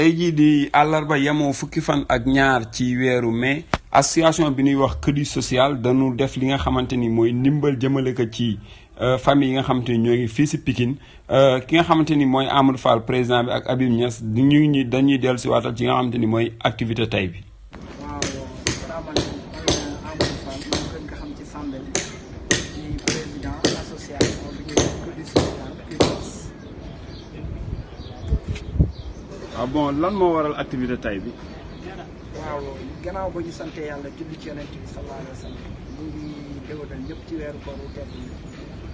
tey jii di àllarba yemoo fukki fan ak ñaar ci weeru mai association bi ñuy wax Crédit Social dañu def li nga xamante ni mooy ndimbal jëmale ko ci famille yi nga xamante ni ñoo ngi fii si Pikine ki nga xamante ni mooy Amadou Fall président bi ak Habib Niass dañuy dellu si waatal ci nga xamante ni mooy activité tey bi. waaw salaamaaleykum Amadou Fall ñu gën ko xam ci Sambel di président association bi ñuy wax Crédit Social UCOS. waaw bon lan moo waral activité tey bi. waaw gannaaw ba ñu sante yàlla julli ci yonent bi sallallahu alayhi wa sallam ñu ngi déwénal ñëpp ci weeru koor wu tedd yi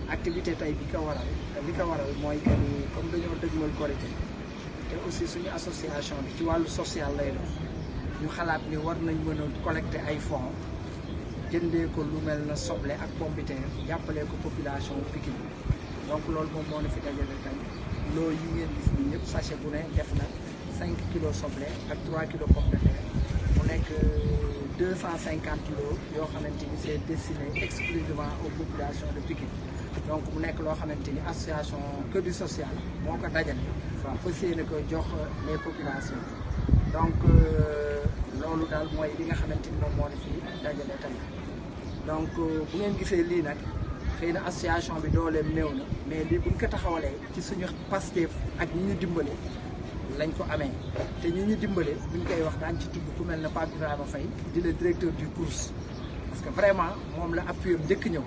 activité tey li ko waral mooy que ni comme dañoo dëgmal Korité te aussi suñu association bi ci wàllu social lay doon ñu xalaat ni war nañ mën a collecter ay fonds jëndee ko lu mel na soble ak pompiteer jàppalee ko population Pikine donc loolu moom moo na fi dajale tey loo yi ngeen gis nii yëpp sachet bu ne def na 5 kilos soble ak 3 kilos pomme de terre mu nekk 250 lots yoo xamante ni c'est destiné exclusivement aux populations de Pikine donc mu nekk loo xamante ni association Crédit Social moo ko dajale fas yéene ko jox les populations donc loolu daal mooy li nga xamante ni moom moo ne fii dajale tamit donc bu ngeen gisee lii nag xëy na association bi dooleem néew na mais lii buñ ko taxawalee ci suñu Pastef ak ñi ñu dimbale lañ ko amee te ñi ñu dimbale buñ koy wax daan ci tudd ku mel ne Pape Ibrahima Faye di le directeur du CROUS parce que vraiment moom la appui am njëkk ñëw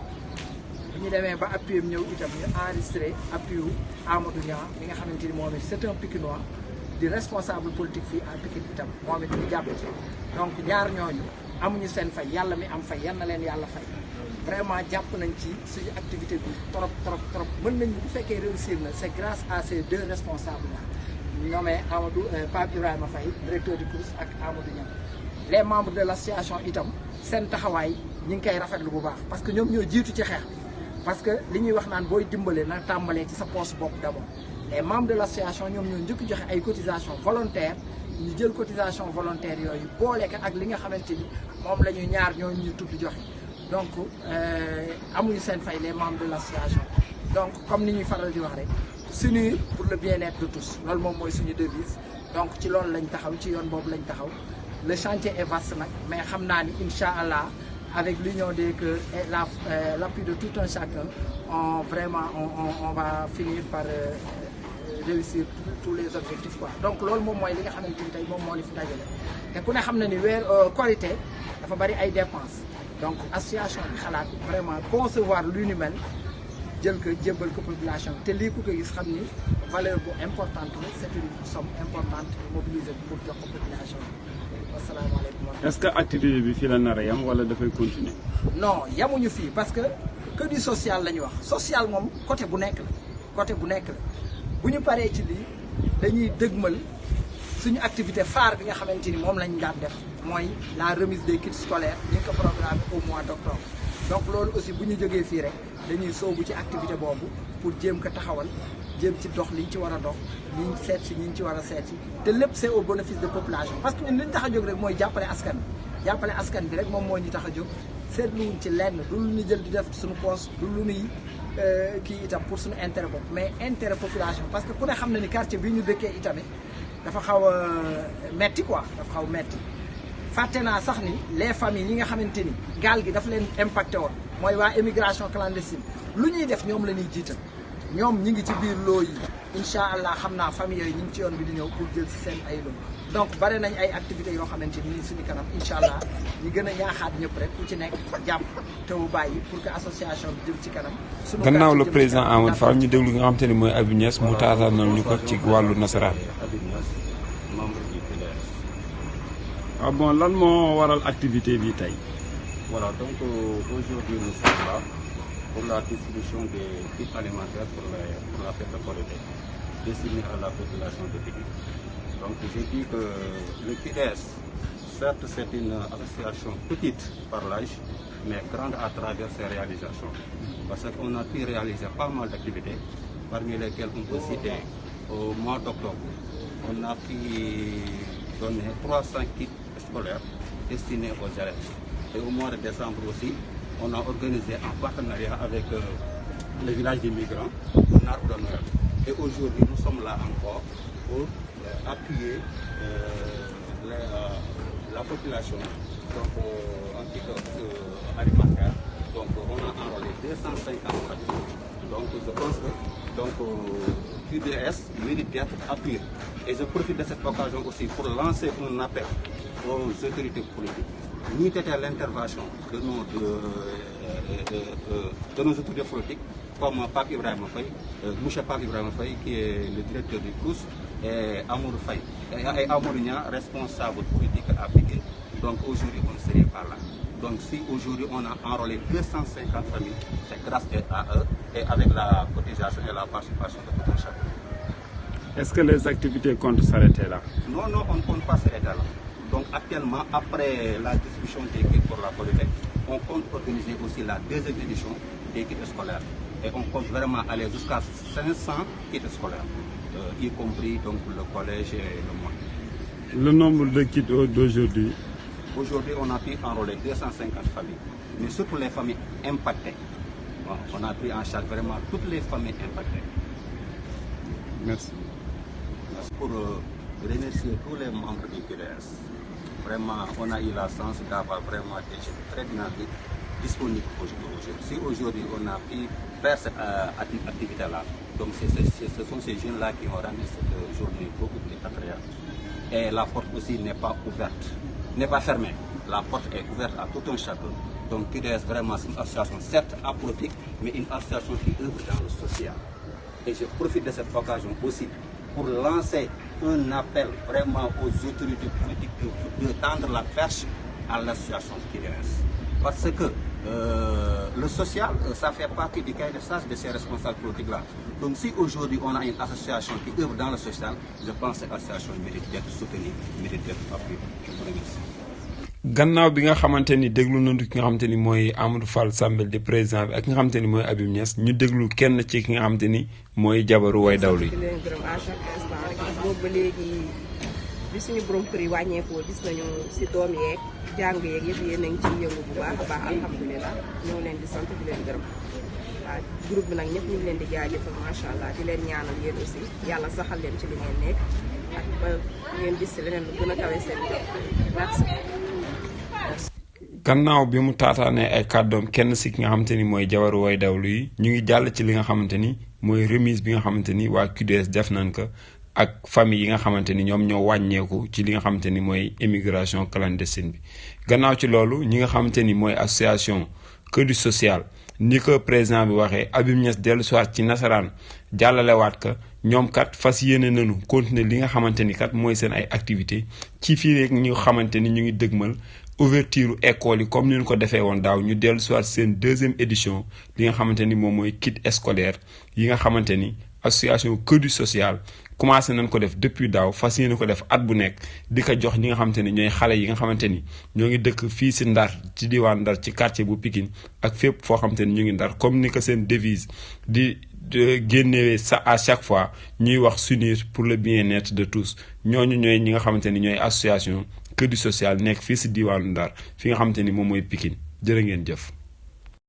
bu ñu demee ba appui am ñëw itam ñu enregistré appui wu Amadou Niang mi nga xamante ni moom it c'est un Pikinois di responsable politique fii à Pikine itam moom it ñu jàpp ci donc ñaar ñooñu amuñu seen fay yàlla mi am fay yal na leen yàlla fay vraiment jàpp nañ ci suñu activité bi trop mën nañ bu fekkee réussir na c'est grâce à ces deux responsables là nommé Amadou Pape Ibrahima Faye directeur du CROUS ak Amadou Niang les membres de l'association itam seen taxawaay ñi ngi koy rafetlu bu baax parce que ñoom ñoo jiitu ci xeex parce que li ñuy wax naan booy dimbale na tàmbalee ci sa poche bopp d'abord les membres de l'association ñoom ñoo njëkk joxe ay cotisation volontaire ñu jël cotisation volontaire yooyu boole ko ak li nga xamante ni moom la ñu ñaar ñoo ñu tudd joxe donc amuñu seen fay les membres de l'association donc comme ni ñuy faral di wax rek s'unir pour le bien-être de tous loolu moom mooy suñu devise donc ci loolu lañ taxaw ci yoon boobu lañ taxaw le chantier est vaste nag mais xam naa ni incha allah avec l'union des cœurs et l'appui de tout un chacun on va finir par réussir tous les objectifs quoi donc loolu moom mooy li nga xamante ni tey moom moo ni fi dajale te ku ne xam na ni weer Korité dafa bari ay dépenses donc association bi xalaat vraiment concevoir lu ni mel jël ko jébbal ko population te lii ku ko gis xam ni valeur bu importante la c'est une somme importante mobilisée pour jox ko population bi asalaamaaleykum. est-ce que activité bi fii la nar a yam wala dafay continuer. non yamuñu fii parce que du social la ñuy wax social moom côté bu nekk la bu ñu paree ci lii dañuy dëgmal suñu activité phare bi nga xamante ni moom lañ daan def mooy la remise des kits scolaires ñu ngi ko programmé au mois d'octobre donc loolu aussi bu ñu jógee fii rek dañuy soobu ci activité boobu pour jéem ko taxawal jéem ci dox liñ ci war a dox liñ seet si ñiñ ci war a seet si te lépp c'est au bénéfice de population parce que ñun li ñu tax a jóg rek mooy jàppale askan bi rek moom moo ñu tax a jóg seetluwuñ ci lenn du lu ñu jël di def suñu poste du lu ñuy kii itam pour suñu intérêt bopp mais intérêt population parce que ku ne xam na ni quartier bii ñu dëkkee itamit dafa xaw a metti quoi dafa xaw metti fàtte naa sax ni les familles yi nga xamante ni gaal gi dafa leen impacté woon mooy waa émigration clandestine lu ñuy def ñoom la ñuy jiital ñoom ñi ngi ci biir loo yi incha allah xam naa famille yooyu ñu ngi ci yoon bi di ñëw pour jël si seen ay loo donc bare nañ ay activités yoo xamante ni nii suñu kanam incha allah ñu gën a ñaaxaat ñëpp rek ku ci nekk jàpp te wu bàyyi pour que association bi jëm ci kanam. gannaaw le président Amadou Fall ñu déglu nga xamante ni mooy Habib Niass mu taataanal ñu ko ci wàllu nasaraan. ah bon lan moo waral activité bi tey. Voilà, donc aujourd'hui nous sommes là pour la distribution des kits alimentaires pour la fête de Korité destinée à la population de Pikine. Donc je dis que le PDS, certes c'est une association petite par l'âge, mais grande à travers ses réalisations. Parce qu'on a pu réaliser pas mal d'activités, parmi lesquelles on peut citer au mois d'octobre, on a pu donner 300 kits scolaires destinés aux élèves. Et au mois de décembre aussi, on a organisé en partenariat avec le village des migrants un arbre de Noël. Et aujourd'hui, nous sommes là encore pour appuyer la population donc, en titre alimentaire. Donc on a enrôlé 250 familles. Donc je pense que QDS mérite d'être appuyé. Et je profite de cette occasion aussi pour lancer un appel aux autorités politiques. Nous était l'intervention de nos autorités politiques, comme Pape Ibrahim Faye, M. Pape Ibrahim Faye, qui est le directeur du CROUS, et Amour Faye, et Amour Nia, responsable politique appliqué. Donc aujourd'hui, on ne serait pas là. Donc si aujourd'hui on a enrôlé 250 familles, c'est grâce à eux et avec la cotisation et la participation de tout un chacun. Est-ce que les activités comptent s'arrêter là? Non, on ne compte pas s'arrêter là. Donc actuellement, après la distribution des kits pour la Polytech, on compte organiser aussi la deuxième édition des kits scolaires. Et on compte vraiment aller jusqu'à 500 kits scolaires, y compris donc, le collège et le mois. Le nombre de kits d'aujourd'hui? Aujourd'hui, on a pu enrôler 250 familles, mais surtout les familles impactées. Bon, on a pris en charge vraiment toutes les familles impactées. Merci. Merci pour remercier tous les membres du QDS. Vraiment, on a eu la chance d'avoir vraiment des jeunes très dynamiques disponibles aujourd'hui. Si aujourd'hui on a pu faire cette activité-là, donc ce sont ces jeunes-là qui ont rendu cette journée beaucoup plus agréable. Et la porte aussi n'est pas ouverte, n'est pas fermée. La porte est ouverte à tout un chacun. Donc QDS vraiment c'est une association certes apolitique, mais une association qui œuvre dans le social. Et je profite de cette occasion aussi pour lancer un appel vraiment aux autorités politiques de tendre la perche à l'association QDS. Parce que le social, ça fait partie du cahier de charge de ces responsables politiques-là. Donc si aujourd'hui on a une association qui œuvre dans le social, je pense que cette association mérite d'être soutenue, mérite d'être appuyée. Je vous remercie. Gannaaw bi nga xamante ni déglu nañu ki nga xamante ni mooy Amadou Fall Sambel di président bi ak ki nga xamante ni mooy Habib Niass ñu déglu kenn ci ki nga xamante ni mooy jabaru way dawlu yi. di leen gërëm à chaque instant rek boobu ba léegi bi suñu borom kër yi wàññeekoo gis nañu si doom yeeg jàng yeeg yëpp yéen a ngi ciy yëngu bu baax a baax alhamdulilah ñoo ngi leen di sant di leen gërëm waaw groupe bi nag ñëpp ñu ngi leen di jaajëfal macha allah di leen ñaanal yéen aussi yàlla saxal leen ci li ngeen nekk ak ba ngeen gis si leneen lu gën a kawe seen jox merci. Gannaaw bi mu taataanee ay kàddoom kenn si ki nga xamante ni mooy jabaru way dawlu yi ñu ngi jàll ci li nga xamante ni mooy remise bi nga xamante ni waa QDS def nañ ko ak famille yi nga xamante ni ñoom ñoo wàññeeku ci li nga xamante ni mooy émigration clandestine bi. Gannaaw ci loolu ñi nga xamante ni mooy association Kër du social ni ko président bi waxee Habib Niass dellu siwaat ci nasaraan jàllalewaat ka ñoom kat fas yéene nañu continuer li nga xamante ni kat mooy seen ay activité ci fii rek ñu xamante ni ñu ngi dëgmal ouverture école yi comme ni ñu ko defee woon daaw ñu dellu siwaat seen deuxième édition li nga xamante ni moom mooy kit scolaire yi nga xamante ni association Kër du social commencé nañ ko def depuis daaw fas yéene ko def at bu nekk di ko jox ñi nga xamante ni ñooy xale yi nga xamante ni ñoo ngi dëkk fii si Ndar ci diwaan Ndar ci quartier bu Pikine ak fépp foo xamante ni ñu ngi Ndar comme ni ko seen devise di génnewee sa à chaque fois ñuy wax s'unir pour le bien-être de tous ñooñu ñooy ñi nga xamante ni ñooy association Kër du social nekk fii si diwaanu Ndar fi nga xamante ni moom mooy Pikine jërë ngeen jëf.